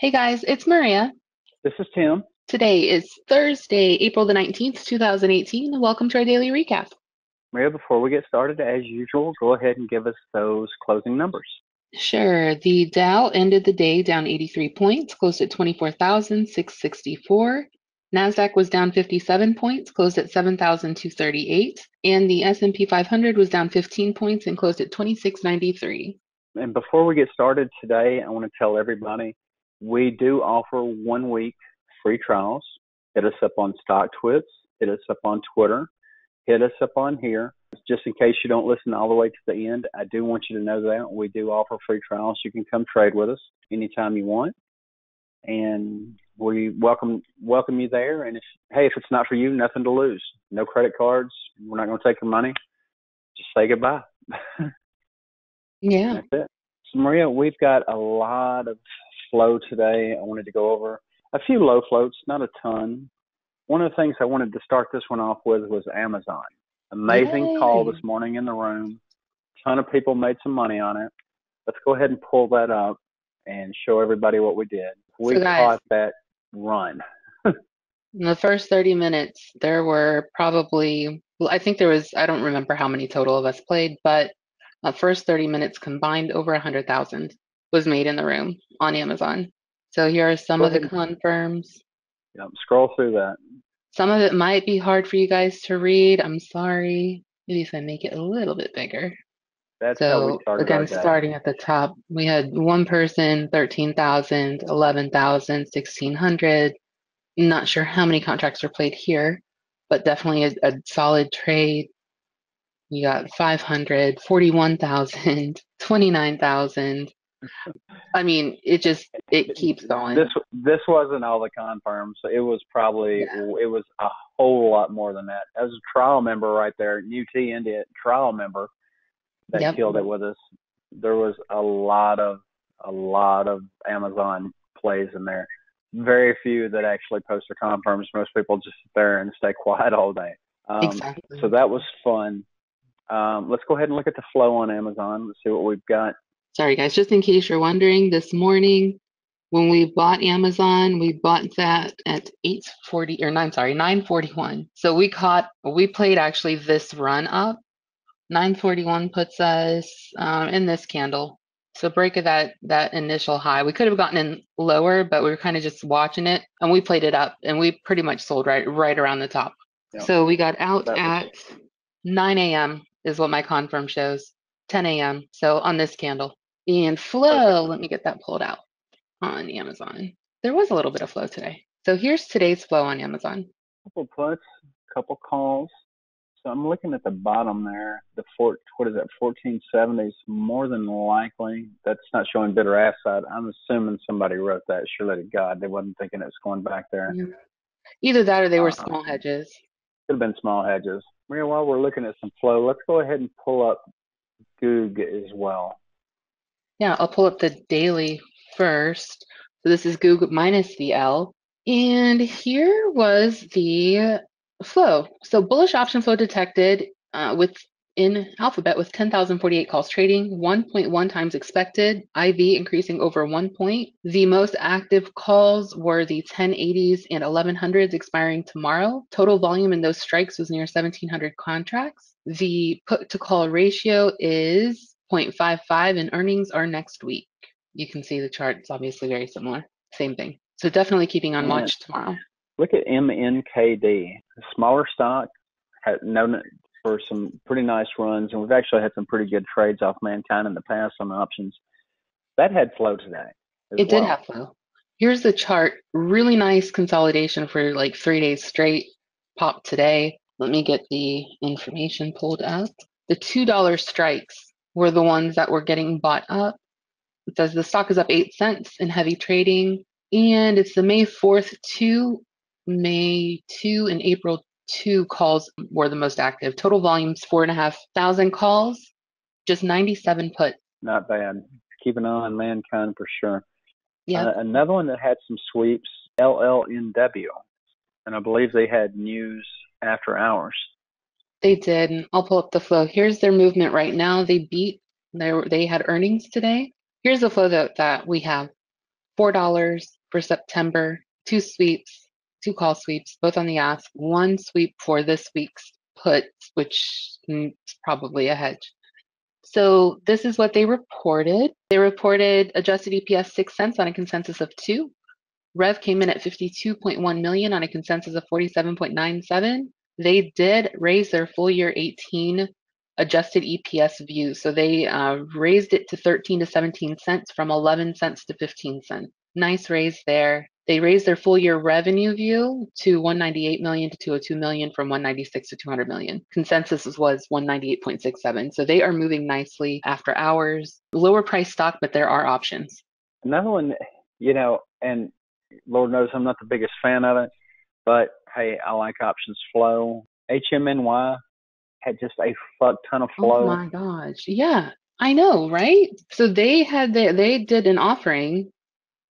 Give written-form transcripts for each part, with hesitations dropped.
Hey guys, it's Maria. This is Tim. Today is Thursday, April the 19th, 2018. Welcome to our daily recap. Maria, before we get started, as usual, go ahead and give us those closing numbers. Sure, the Dow ended the day down 83 points, closed at 24,664. Nasdaq was down 57 points, closed at 7,238, and the S&P 500 was down 15 points and closed at 2693. And before we get started today, I want to tell everybody we do offer 1 week free trials. Hit us up on StockTwits, hit us up on Twitter, hit us up on here. Just in case you don't listen all the way to the end, I do want you to know that we do offer free trials. You can come trade with us anytime you want, and we welcome you there. And if it's not for you, nothing to lose. No credit cards. We're not going to take your money. Just say goodbye. Yeah. That's it. So Maria, we've got a lot of flow today. I wanted to go over a few low floats, not a ton. One of the things I wanted to start this one off with was Amazon. Amazing call this Yay. morning in the room. A ton of people made some money on it. Let's go ahead and pull that up and show everybody what we did. So We guys, caught that run. in the first 30 minutes, there were probably, well, I think there was, I don't remember how many total of us played, but first 30 minutes combined, over 100,000 was made in the room on Amazon. So here are some Go of the ahead and confirms. scroll through that. Some of it might be hard for you guys to read. I'm sorry. Maybe if I make it a little bit bigger. That's how we So started our again, day. starting at the top, we had one person, 13,000, 11,000, 1,600. Not sure how many contracts were played here, but definitely a solid trade. You got 500, 41,000, 29,000. I mean, it keeps This going. this wasn't all the confirms. It was probably Yeah. it was a whole lot more than that. As a trial member right there, UT India trial member that Yep. killed it with us. There was a lot of Amazon plays in there. Very few that actually post their confirms. Most people just sit there and stay quiet all day. So Exactly. that was fun. Let's go ahead and look at the flow on Amazon. Let's see what we've got. Sorry, guys, just in case you're wondering, this morning when we bought Amazon, we bought that at 8:40 or 9, sorry, 9:41. So we played actually this run up. 9:41 puts us in this candle. So break of that initial high. We could have gotten in lower, but we were kind of just watching it, and we played it up, and we pretty much sold right around the top. Yep. So we got out That was at 9 a.m. is what my confirm shows. 10 a.m. So on this candle. And perfect. flow, let me get that pulled out on Amazon. There was a little bit of flow today. So here's today's flow on Amazon. Couple puts, couple calls. So I'm looking at the bottom there. What is that? 1470s. More than likely, that's not showing bid or ask side. I'm assuming somebody wrote that. Surely to God, they wasn't thinking it's going back there. Yeah. Either that or they were Uh, small hedges. Could have been small hedges. Maria, while we're looking at some flow, let's go ahead and pull up Goog as well. Yeah, I'll pull up the daily first. So this is Google minus the L. And here was the flow. So bullish option flow detected in Alphabet with 10,048 calls trading, 1.1 times expected, IV increasing over 1 point. The most active calls were the 1080s and 1100s expiring tomorrow. Total volume in those strikes was near 1,700 contracts. The put to call ratio is 0.55 and earnings are next week. You can see the chart. It's obviously very similar. Same thing. So definitely keeping on And watch tomorrow. look at MNKD, a smaller stock, had known it for some pretty nice runs, and we've actually had some pretty good trades off Mankind in the past on options. That had flow today as It did well. have flow. Here's the chart. Really nice consolidation for like 3 days straight. Pop today. Let me get the information pulled up. The $2 strikes were the ones that were getting bought up. It says the stock is up 8 cents in heavy trading. And it's the May 4th May 2, and April 2 calls were the most active. Total volumes 4,500 calls, just 97 put. Not bad. Keep an eye on Mankind for sure. Yep, Another one that had some sweeps, LLNW, and I believe they had news after hours. they did. And I'll pull up the flow. Here's their movement right now. They had earnings today. Here's the flow that we have. $4 for September, two sweeps, two call sweeps, both on the ask, one sweep for this week's put, which is probably a hedge. So this is what they reported. They reported adjusted EPS 6 cents on a consensus of 2. Rev came in at 52.1 million on a consensus of 47.97. They did raise their full year 18 adjusted EPS view. So they raised it to 13 to 17 cents from 11 cents to 15 cents. Nice raise there. They raised their full year revenue view to 198 million to 202 million from 196 to 200 million. Consensus was 198.67. So they are moving nicely after hours. Lower price stock, but there are options. Another one, and Lord knows I'm not the biggest fan of it, but hey, I like options flow. HMNY had just a fuck ton of Oh flow. my gosh. Yeah, I know, right? So they did an offering.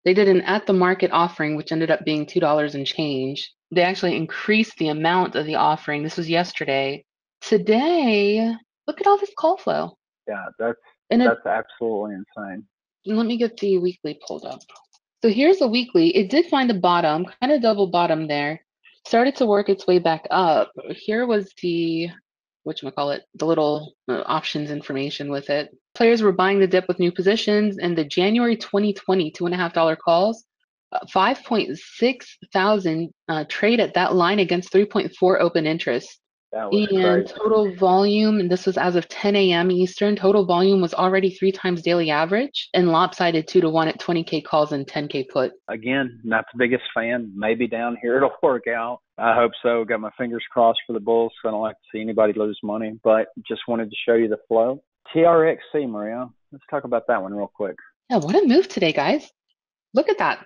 They did an at the market offering, which ended up being $2 and change. They actually increased the amount of the offering. This was yesterday. Today, look at all this call flow. Yeah, And that's absolutely insane. let me get the weekly pulled up. So here's the weekly. It did find a bottom, kind of double bottom there. Started to work its way back up. Here was the whatchamacallit, the little options information with it. Players were buying the dip with new positions, and the January 2020 $2.50 calls, 5.6 thousand trade at that line against 3.4 open interest. That was And crazy. total volume, and this was as of 10 a.m. Eastern, total volume was already 3 times daily average and lopsided 2-1 at 20K calls and 10K put. Again, not the biggest fan. Maybe down here it'll work out. I hope so. Got my fingers crossed for the Bulls. I don't like to see anybody lose money, but just wanted to show you the flow. TRXC, Maria. Let's talk about that one real quick. Yeah, what a move today, guys. Look at that.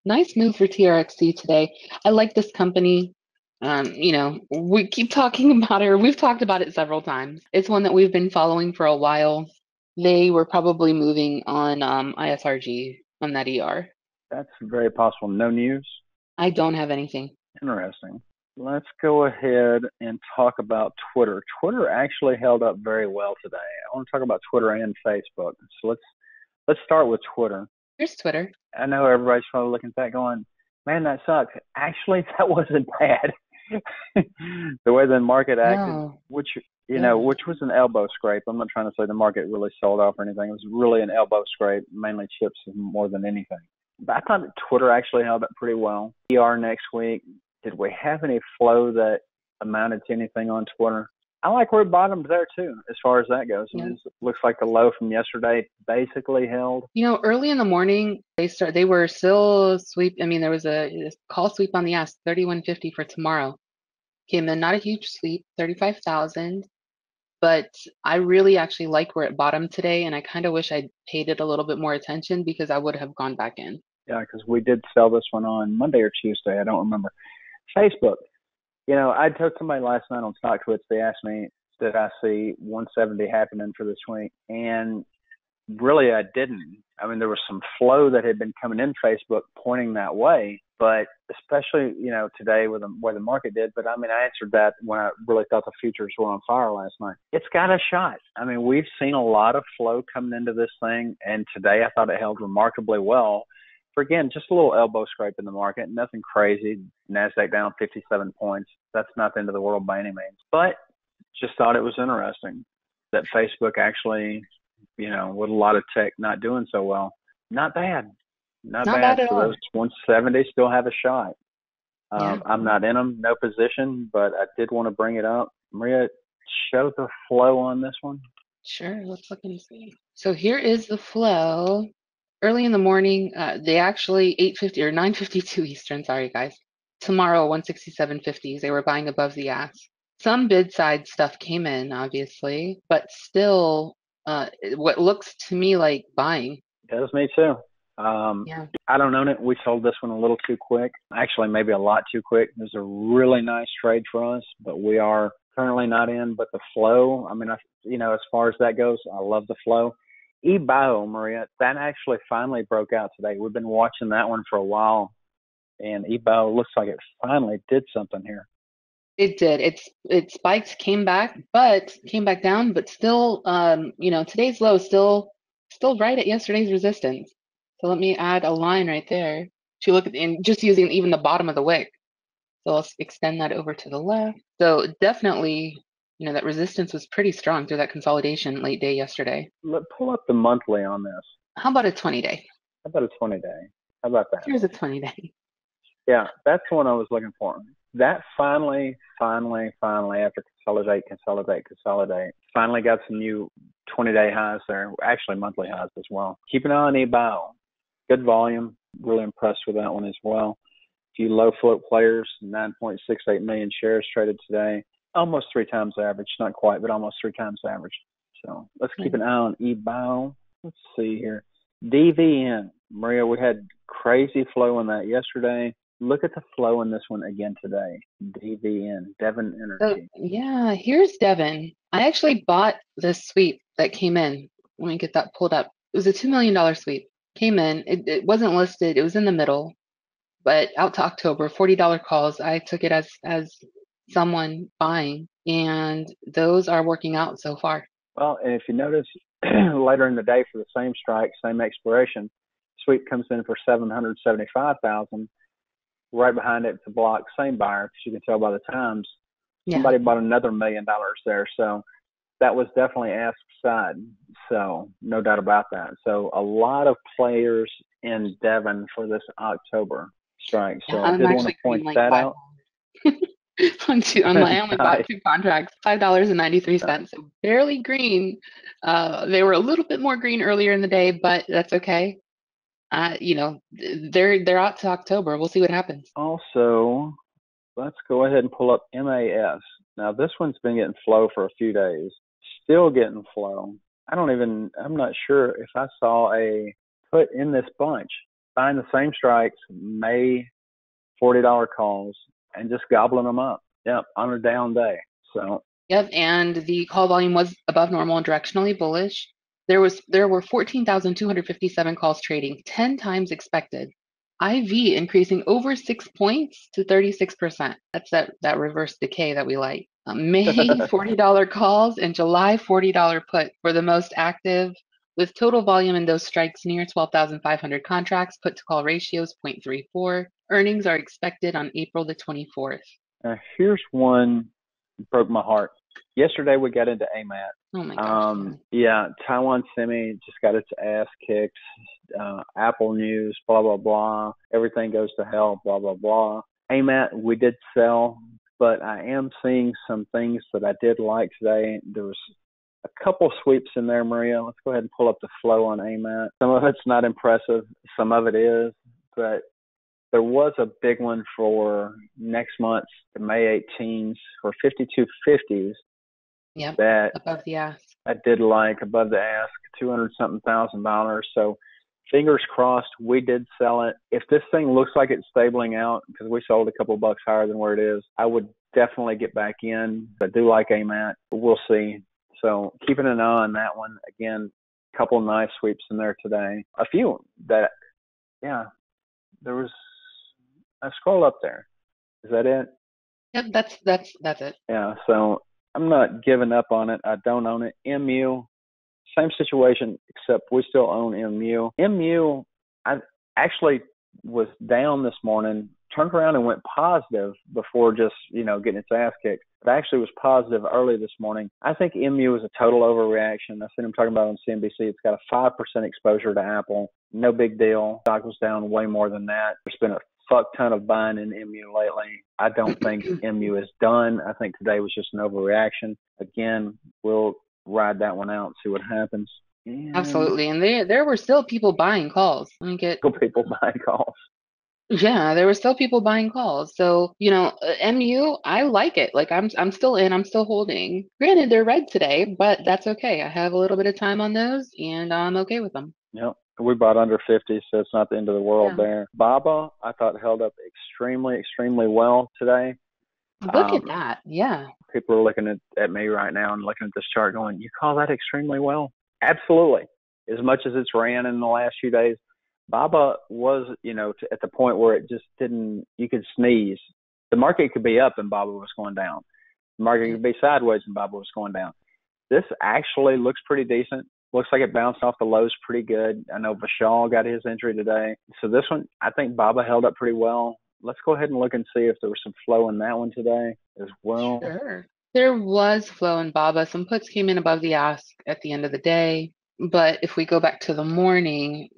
Nice move for TRXC today. I like this company. We keep talking about it, or we've talked about it several times. It's one that we've been following for a while. They were probably moving on ISRG on that ER. That's very possible. No news? I don't have anything. Interesting. Let's go ahead and talk about Twitter. Twitter actually held up very well today. I want to talk about Twitter and Facebook. So let's start with Twitter. Here's Twitter. I know everybody's probably looking at that going, man, that sucks. Actually, that wasn't bad. The way the market acted, No. which which was an elbow scrape. I'm not trying to say the market really sold off or anything. It was really an elbow scrape, mainly chips more than anything. But I thought that Twitter actually held up pretty well. next week. Did we have any flow that amounted to anything on Twitter? I like where it bottomed there too, as far as that goes. Yeah. It looks like the low from yesterday basically held. Early in the morning, they were still sweep. I mean, there was a call sweep on the ask, 3150 for tomorrow. Came in, not a huge sweep, 35,000. But I really actually like where it bottomed today, and I kind of wish I'd paid it a little bit more attention because I would have gone back in. Yeah, because we did sell this one on Monday or Tuesday. I don't remember. Facebook. I told somebody last night on StockTwits, they asked me, did I see 170 happening for this week? And really, I didn't. I mean, there was some flow that had been coming in Facebook pointing that way, but especially, today with where the market did. But I mean, I answered that when I really thought the futures were on fire last night. It's got a shot. I mean, we've seen a lot of flow coming into this thing, and today I thought it held remarkably well. For again, just a little elbow scrape in the market, nothing crazy. NASDAQ down 57 points. That's not the end of the world by any means. But just thought it was interesting that Facebook actually, with a lot of tech not doing so well, not bad. Not bad. Bad at So all. those 170 still have a shot. Yeah. I'm not in them, no position, but I did want to bring it up. Maria, show the flow on this one. Sure, let's look and see. So here is the flow. Early in the morning, they actually 8:50 or 9:52 Eastern. Sorry, guys. Tomorrow 167.50s. They were buying above the ask. Some bid side stuff came in, obviously, but still, what looks to me like buying. It does me too. Yeah. I don't own it. We sold this one a little too quick. Actually, maybe a lot too quick. It was a really nice trade for us, but we are currently not in. But the flow, I mean, as far as that goes, I love the flow. eBio, Maria, that actually finally broke out today. We've been watching that one for a while, and eBio looks like it finally did something here. It did. It spiked, came back down, but still, today's low is still right at yesterday's resistance. So let me add a line right there. If you look at and just using even the bottom of the wick. So I'll extend that over to the left. So definitely, that resistance was pretty strong through that consolidation late day yesterday. Pull up the monthly on this. How about a 20-day? How about a 20-day? How about that? Here's a 20-day. Yeah, that's the one I was looking for. That finally, after consolidate, finally got some new 20-day highs there. Actually, monthly highs as well. Keep an eye on eBio. Good volume. Really impressed with that one as well. A few low float players, 9.68 million shares traded today. Almost 3 times average. Not quite, but almost 3 times average. So let's keep an eye on eBio. Let's see here. DVN. Maria, we had crazy flow in that yesterday. Look at the flow in this one again today. DVN, Devon So Energy. yeah, here's Devon. I actually bought this sweep that came in. Let me get that pulled up. It was a $2 million sweep. Came in. It wasn't listed. It was in the middle, but out to October, $40 calls. I took it as someone buying, and those are working out so far. Well, and if you notice later in the day for the same strike, same expiration, sweep comes in for 775,000. Right behind it, it's a block, same buyer, because you can tell by the times. Yeah, Somebody bought another $1 million there, so that was definitely asked side. So no doubt about that. So a lot of players in Devon for this October strike. yeah. So I I'm did want to actually point green like that five. out. I only bought Nice. 2 contracts, $5.93, so barely green. They were a little bit more green earlier in the day, but that's okay. They're out to October. We'll see what happens. Also, let's go ahead and pull up MAS. Now this one's been getting flow for a few days. Still getting flow. I'm not sure if I saw a put in this bunch, buying the same strikes, May $40 calls, and just gobbling them up. Yep, on a down day. So Yep, and the call volume was above normal and directionally bullish. There were 14,257 calls trading, 10 times expected. IV increasing over 6 points to 36%. That's that reverse decay that we like. May $40 calls and July $40 put were the most active, with total volume in those strikes near 12,500 contracts. Put to call ratios 0.34. Earnings are expected on April the 24th. here's one that broke my heart. Yesterday we got into AMAT. Oh my gosh. Yeah, Taiwan Semi just got its ass kicked. Apple News, blah blah blah. Everything goes to hell, blah blah blah. AMAT we did sell, but I am seeing some things that I did like today. There was a couple sweeps in there, Maria. Let's go ahead and pull up the flow on AMAT. Some of it's not impressive, some of it is, but there was a big one for next month, the May 18s, for 5250s. Yep, That above the ask. I did like above the ask, 200 something $1,000. So fingers crossed, we did sell it. If this thing looks like it's stabling out, because we sold a couple bucks higher than where it is, I would definitely get back in. I do like AMAT. We'll see. So keeping an eye on that one. Again, a couple nice sweeps in there today. A few that, yeah, there was. I scroll up there. Is that it? Yep, that's it. Yeah. So I'm not giving up on it. I don't own it. MU, same situation, except we still own MU. MU, I actually was down this morning, turned around and went positive before just, getting its ass kicked. But I actually was positive early this morning. I think MU is a total overreaction. I seen him talking about it on CNBC. It's got a 5% exposure to Apple. No big deal. Stock was down way more than that. There's been a fuck ton of buying in MU lately. I don't think MU is done. I think today was just an overreaction. Again, we'll ride that one out and see what happens. And Absolutely. And there were still people buying calls. Let me get people buying calls. Yeah, there were still people buying calls. So, MU, I like it. Like I'm still in, I'm still holding. Granted, they're red today, but that's okay. I have a little bit of time on those and I'm okay with them. Yep. We bought under 50, so it's not the end of the world Yeah. there. Baba, I thought held up extremely, extremely well today. Look at that. Yeah. People are looking at me right now and looking at this chart going, you call that extremely well? Absolutely. As much as it's ran in the last few days, Baba was, at the point where it just didn't, you could sneeze. The market could be up and Baba was going down. The market could be sideways and Baba was going down. This actually looks pretty decent. Looks like it bounced off the lows pretty good. I know Vishal got his entry today. So this one, I think Baba held up pretty well. Let's go ahead and look and see if there was some flow in that one today as well. Sure. There was flow in BABA. Some puts came in above the ask at the end of the day. But if we go back to the morning,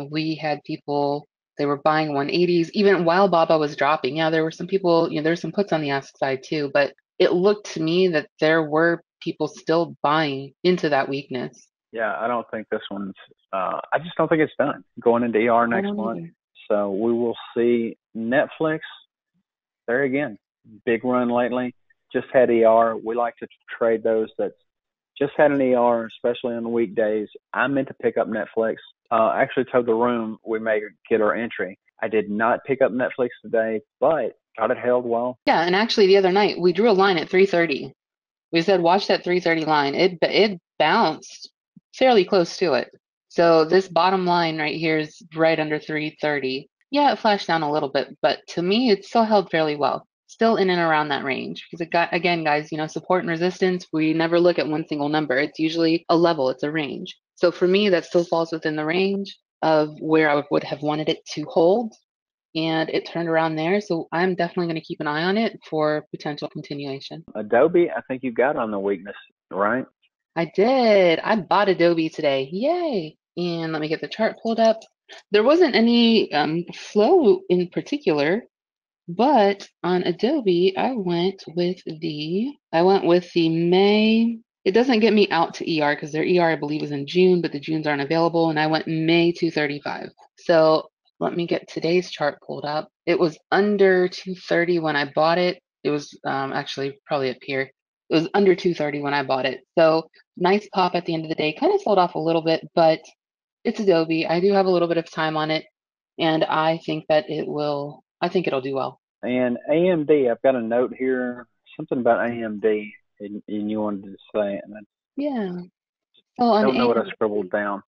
we had people, they were buying 180s, even while BABA was dropping. Yeah, there were some people, there were some puts on the ask side too, but it looked to me that there were people still buying into that weakness. Yeah, I don't think this one's, I just don't think it's done going into ER I next don't month. either. So we will see Netflix there again. Big run lately. Just had ER. We like to trade those that just had an ER, especially on the weekdays. I meant to pick up Netflix. Actually told the room we may get our entry. I did not pick up Netflix today, but got it held well. Yeah, and actually the other night we drew a line at 3:30. We said watch that 3:30 line. It bounced fairly close to it. So this bottom line right here is right under 3:30. Yeah, it flashed down a little bit, but to me it still held fairly well. Still in and around that range. Because it got, again, guys, support and resistance, we never look at one single number. It's usually a level, it's a range. So for me, that still falls within the range of where I would have wanted it to hold, and it turned around there. So I'm definitely going to keep an eye on it for potential continuation. Adobe, I think you got on the weakness, right? I did. I bought Adobe today. Yay. And let me get the chart pulled up. There wasn't any flow in particular, but on Adobe, I went with the May. It doesn't get me out to ER because their ER, I believe, is in June, but the Junes aren't available. And I went May 235. So let me get today's chart pulled up. It was under 230 when I bought it. It was actually probably up here. It was under 230 when I bought it. So nice pop at the end of the day. Kind of sold off a little bit, but it's Adobe. I do have a little bit of time on it, and I think that I think it'll do well. And AMD, I've got a note here, something about AMD, and you wanted to say it, and I Yeah. So on don't know what I AM, scribbled down.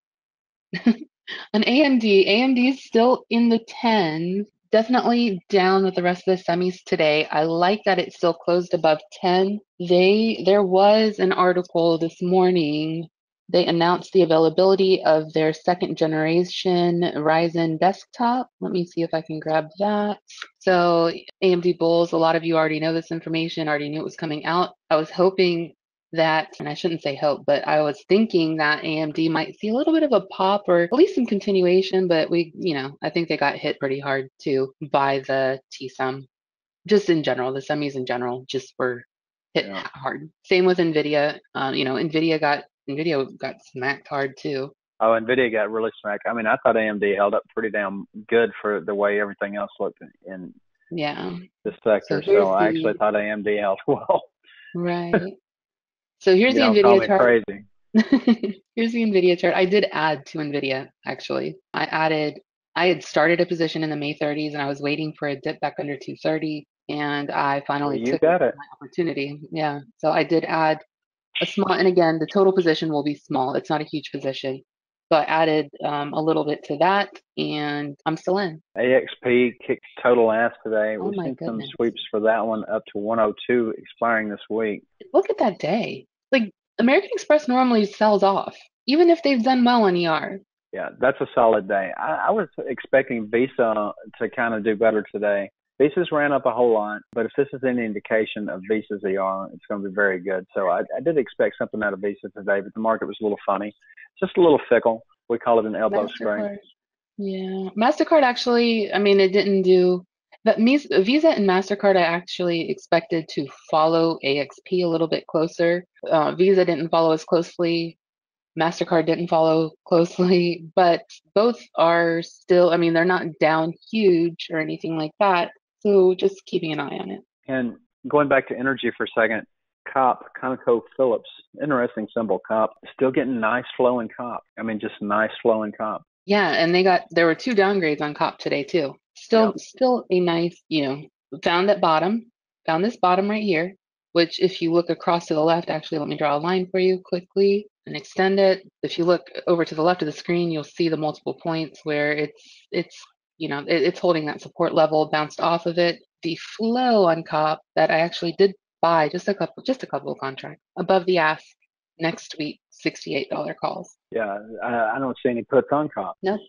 on AMD is still in the 10s, definitely down with the rest of the semis today. I like that it still closed above 10. There was an article this morning. They announced the availability of their second generation Ryzen desktop. Let me see if I can grab that. So AMD Bulls, a lot of you already know this information, already knew it was coming out. I was hoping that, and I shouldn't say hope, but I was thinking that AMD might see a little bit of a pop or at least some continuation, but I think they got hit pretty hard too by the TSUM. Just in general, the semis in general just were hit Yeah. hard. Same with Nvidia. Nvidia got smacked hard too. Oh, Nvidia got really smacked. I mean, I thought AMD held up pretty damn good for the way everything else looked in Yeah. this So sector. here's So I actually the thought AMD held well. right. So here's You the don't call Nvidia me chart. crazy. Here's the NVIDIA chart. I did add to NVIDIA, actually. I had started a position in the May 30s and I was waiting for a dip back under 230, and I Well, finally you took got it. my opportunity. Yeah. So I did add a small, and again, the total position will be small. It's not a huge position. So I added a little bit to that, and I'm still in. AXP kicked total ass today. Oh We've my seen some goodness. sweeps for that one up to 102 expiring this week. Look at that day. Like, American Express normally sells off, even if they've done well on ER. Yeah, that's a solid day. I was expecting Visa to kind of do better today. Visa's ran up a whole lot, but if this is any indication of Visa's ER, it's going to be very good. So I did expect something out of Visa today, but the market was a little funny, just a little fickle. We call it an elbow strike. MasterCard. Yeah. MasterCard actually, I mean, it didn't do but Visa and MasterCard, I actually expected to follow AXP a little bit closer. Visa didn't follow as closely. MasterCard didn't follow closely, but both are still, I mean, they're not down huge or anything like that. So just keeping an eye on it. And going back to energy for a second, COP, ConocoPhillips, interesting symbol, COP, still getting nice flow in COP. I mean, just nice flow in COP. Yeah, and there were two downgrades on COP today too. Yep. Still a nice, found this bottom right here, which if you look across to the left, actually, let me draw a line for you quickly and extend it. If you look over to the left of the screen, you'll see the multiple points where it's holding that support level, bounced off of it. The flow on COP that I actually did buy just a couple of contracts above the ask next week. $68 calls. Yeah, I don't see any puts on cop. Nope.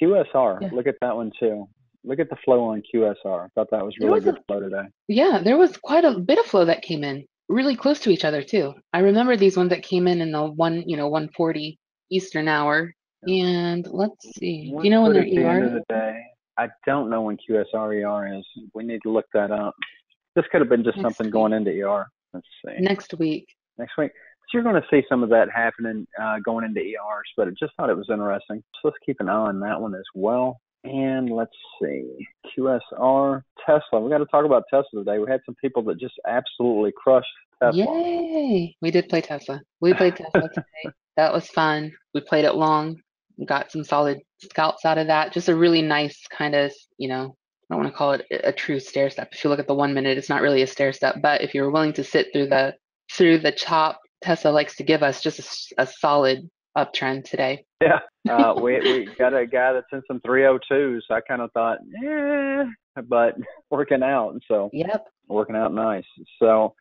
QSR, Yeah. look at that one too. Look at the flow on QSR. I thought that was There really was good a flow today. Yeah, there was quite a bit of flow that came in, really close to each other too. I remember these ones that came in the 140 Eastern hour. And let's see. Do you One know when put their at the end ER of the day. I don't know when QSR ER is. We need to look that up. This could have been just next something going week? into ER. Let's see. Next week. Next week. So you're going to see some of that happening going into ERs, but I just thought it was interesting. So let's keep an eye on that one as well. And let's see. QSR, Tesla. We got to talk about Tesla today. We had some people that just absolutely crushed Tesla. Yay! We did play Tesla. We played Tesla today. That was fun. We played it long. We got some solid scalps out of that. Just a really nice kind of, I don't want to call it a true stair step. If you look at the 1 minute, it's not really a stair step. But if you're willing to sit through the chop Tesla likes to give us, just a solid uptrend today. Yeah. We got a guy that's in some 302s. I kind of thought, but working out. So Yep. working out nice. So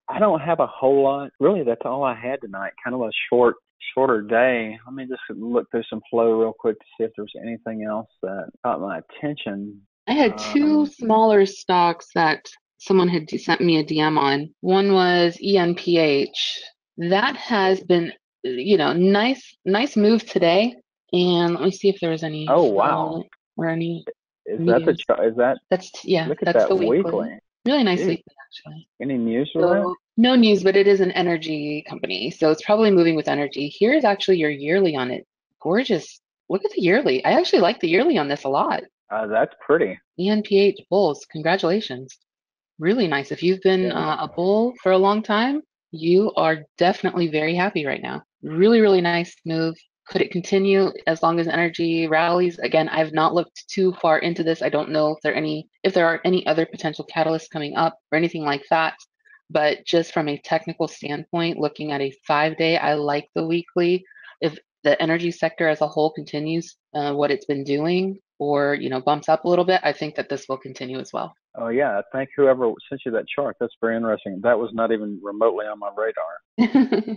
I don't have a whole lot. Really, that's all I had tonight. Kind of a shorter day. Let me just look through some flow real quick to see if there's anything else that caught my attention. I had two smaller stocks that someone had sent me a DM on. One was ENPH. That has been, nice move today. And let me see if there was any Oh flow wow! or any Is that news. Look, Look at that's that the weekly. weekly. Really nice Gee, weekly, actually. any news with that? So no news, but it is an energy company. So it's probably moving with energy. Here's actually your yearly on it. Gorgeous. Look at the yearly. I actually like the yearly on this a lot. That's pretty. ENPH bulls, congratulations. Really nice. If you've been Yeah. a bull for a long time, you are definitely very happy right now. Really, really nice move. Could it continue as long as energy rallies? Again, I've not looked too far into this. I don't know if there are any other potential catalysts coming up or anything like that. But just from a technical standpoint, looking at a 5-day, I like the weekly. If the energy sector as a whole continues what it's been doing, or bumps up a little bit, I think that this will continue as well. Oh yeah. Thank whoever sent you that chart. That's very interesting. That was not even remotely on my radar.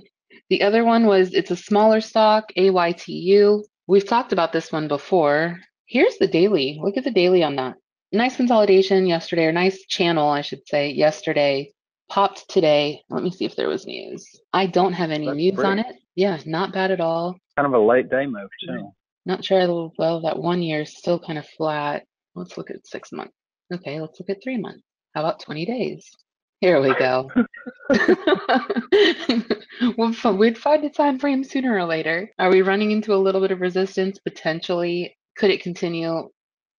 The other one it's a smaller stock, AYTU. We've talked about this one before. Here's the daily. Look at the daily on that. Nice consolidation yesterday, or nice channel, I should say, yesterday. Popped today. Let me see if there was news. I don't have any That's news on pretty. it. Yeah, not bad at all. Kind of a late day move too. Not sure. Well, that 1 year is still kind of flat. Let's look at 6 months. Okay, let's look at 3 months. How about 20 days? Here we go. We'd find a time frame sooner or later. Are we running into a little bit of resistance? Potentially. Could it continue?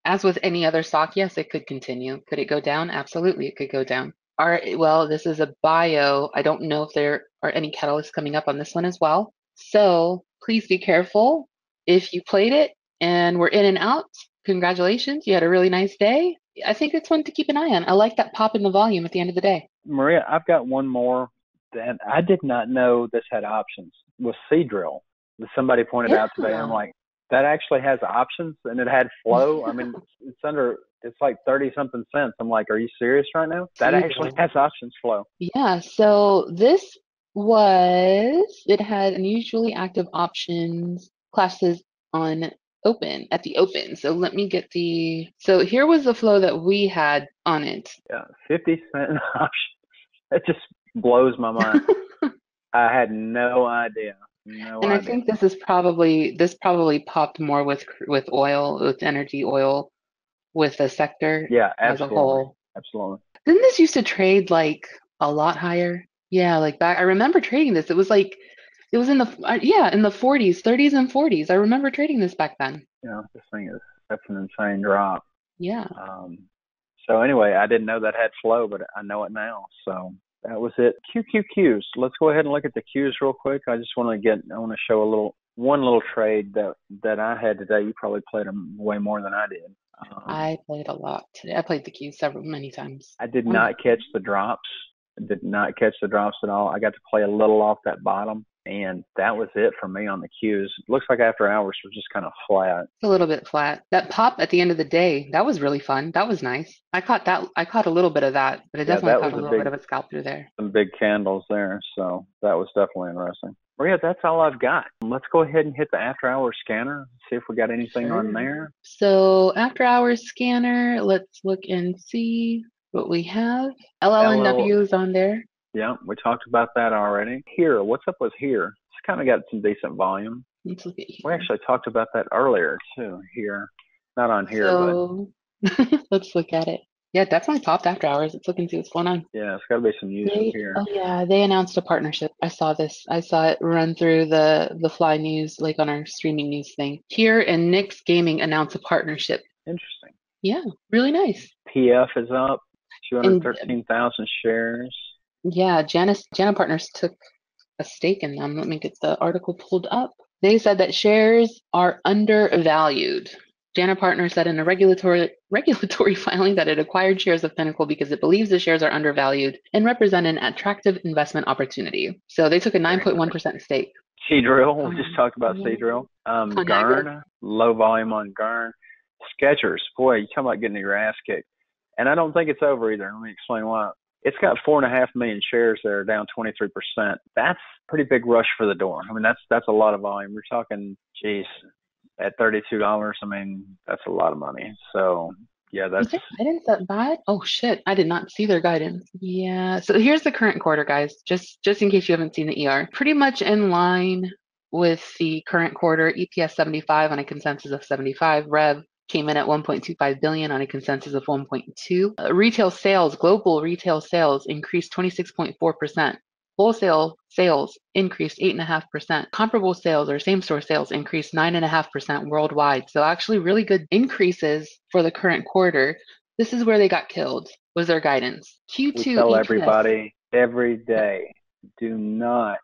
As with any other stock, yes, it could continue. Could it go down? Absolutely, it could go down. Well, this is a bio. I don't know if there are any catalysts coming up on this one as well. So please be careful. If you played it and were in and out, congratulations. You had a really nice day. I think it's one to keep an eye on. I like that pop in the volume at the end of the day. Maria, I've got one more that I did not know this had options. Was Seadrill that somebody pointed out today? And I'm like, that actually has options and it had flow. I mean, it's like 30 something cents. I'm like, are you serious right now? That actually has options flow. Yeah. So it had unusually active options classes at the open. So let me so here was the flow that we had on it. Yeah. 50-cent option. That just blows my mind. I had no idea. I think this probably popped more with oil, with energy oil, with the sector as a whole. Absolutely. Didn't this used to trade like a lot higher? Yeah, like back. I remember trading this. It was in the 40s, 30s, and 40s. I remember trading this back then. Yeah, that's an insane drop. Yeah. So anyway, I didn't know that had flow, but I know it now. So that was it. QQQs. Let's go ahead and look at the Qs real quick. I want to show one little trade that I had today. You probably played them way more than I did. I played a lot today. I played the Qs many times. I did not catch the drops. Did not catch the drops at all. I got to play a little off that bottom. And that was it for me on the cues. It looks like after hours we're just kind of flat. It's a little bit flat. That pop at the end of the day, that was really fun. That was nice. I caught that. I caught a little bit of that, but I Yeah, definitely that caught was a a little bit big, of a scalp through there. some big candles there. So that was definitely interesting. Well, yeah, that's all I've got. Let's go ahead and hit the after hours scanner, see if we got anything on Sure. there. So after hours scanner, let's look and see what we have. LL, LLNW is on there. yeah, we talked about that already. Here, what's up with here? It's kind of got some decent volume. Let's look at We here. actually talked about that earlier too. Here, not on here, but So let's look at it. Yeah, definitely popped after hours. Let's look and see what's going on. yeah, it's got to be some news from here. Oh yeah, they announced a partnership. I saw this. I saw it run through the Fly News, like on our streaming news thing. Here and Nick's Gaming announced a partnership. Interesting. Yeah, really nice. PF is up, And 213,000 shares. yeah, Jana Partners took a stake in them. Let me get the article pulled up. They said that shares are undervalued. Jana Partners said in a regulatory filing that it acquired shares of Pinnacle because it believes the shares are undervalued and represent an attractive investment opportunity. So they took a Very nice. 9.1% stake. Seadrill, we just talked about Yeah. Seadrill. Conagra. Gurn, low volume on Gurn. Skechers, boy, you talking about getting your ass kicked. And I don't think it's over either. Let me explain why. It's got 4.5 million shares that are down 23%. That's a pretty big rush for the door. I mean, that's a lot of volume. We're talking, geez, at $32. I mean, that's a lot of money. So yeah, Is that's their guidance that bad? Oh shit, I did not see their guidance. Yeah, so here's the current quarter, guys. Just in case you haven't seen the ER. Pretty much in line with the current quarter, EPS 75 on a consensus of 75. Rev came in at 1.25 billion on a consensus of 1.2. Retail sales, global retail sales increased 26.4%. Wholesale sales increased 8.5%. Comparable sales or same store sales increased 9.5% worldwide. So actually really good increases for the current quarter. This is where they got killed, was their guidance. we Q2 tell EPS. everybody every day, do not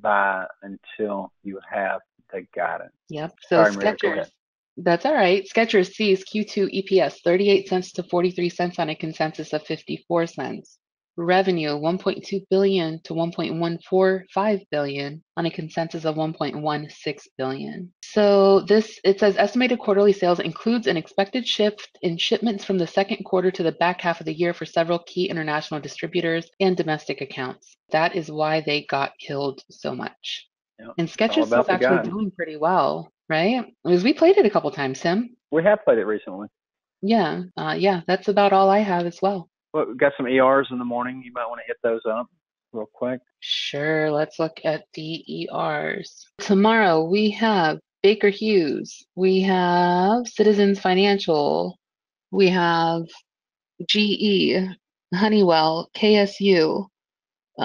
buy until you have the guidance. Yep. So Sorry, Maria, go Skechers. ahead. That's all right. Skechers sees Q2 EPS 38 cents to 43 cents on a consensus of 54 cents. Revenue 1.2 billion to 1.145 billion on a consensus of 1.16 billion. So this it says estimated quarterly sales includes an expected shift in shipments from the second quarter to the back half of the year for several key international distributors and domestic accounts. That is why they got killed so much. You know, And it's all Skechers is about the actually guide. doing pretty well, right? Because we played it a couple times, Tim. We have played it recently. Yeah, yeah, that's about all I have as well. Well, we've got some ERs in the morning. You might want to hit those up real quick. Sure, let's look at the ERs. Tomorrow we have Baker Hughes, we have Citizens Financial, we have GE, Honeywell, KSU,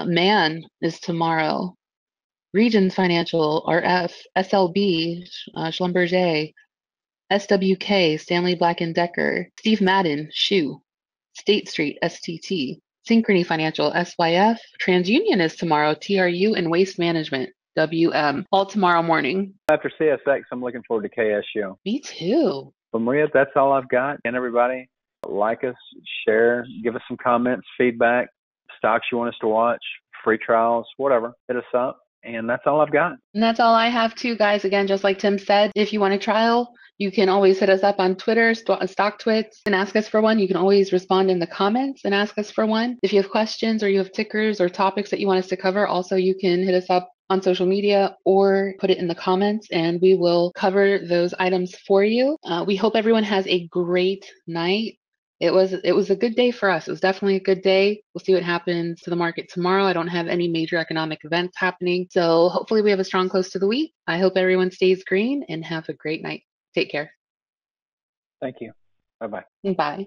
Man is tomorrow, Regions Financial, RF, SLB, Schlumberger, SWK, Stanley Black& and Decker, Steve Madden, Shoe, State Street, STT, Synchrony Financial, SYF, TransUnion is tomorrow, TRU, and Waste Management, WM, all tomorrow morning. After CSX, I'm looking forward to KSU. Me too. But Maria, that's all I've got. And everybody, like us, share, give us some comments, feedback, stocks you want us to watch, free trials, whatever. Hit us up. And that's all I've got. And that's all I have too, guys. Again, just like Tim said, if you want a trial, you can always hit us up on Twitter, StockTwits, and ask us for one. You can always respond in the comments and ask us for one. If you have questions or you have tickers or topics that you want us to cover, also you can hit us up on social media or put it in the comments and we will cover those items for you. We hope everyone has a great night. It was a good day for us. It was definitely a good day. We'll see what happens to the market tomorrow. I don't have any major economic events happening. So hopefully we have a strong close to the week. I hope everyone stays green and have a great night. Take care. Thank you. Bye-bye. Bye.